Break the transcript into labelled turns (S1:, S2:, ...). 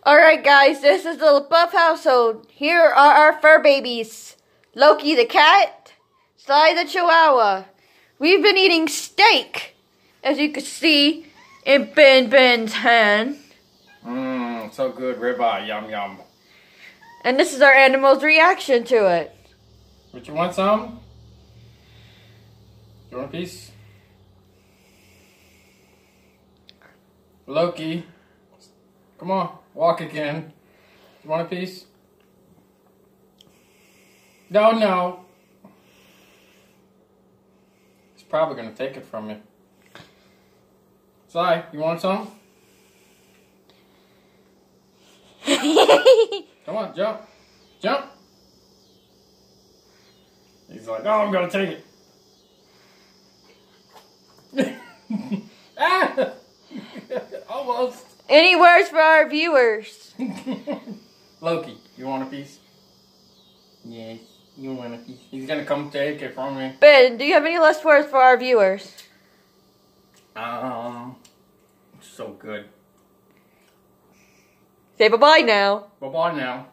S1: Alright guys, this is the LaBeouf household. Here are our fur babies. Loki the cat, Sly the chihuahua. We've been eating steak, as you can see in Ben's hand.
S2: Mmm, so good, ribeye, yum yum.
S1: And this is our animal's reaction to it.
S2: But you want some? You want a piece? Loki, come on, walk again. You want a piece? No. He's probably gonna take it from me. Sly, you want some? Come on, jump. Jump. He's like, no, I'm gonna take it. Ah! Almost.
S1: Any words for our viewers?
S2: Loki, you want a piece? Yes, you want a piece. He's gonna come take it from me.
S1: Ben, do you have any last words for our viewers?
S2: So good.
S1: Say bye-bye now.
S2: Bye-bye now.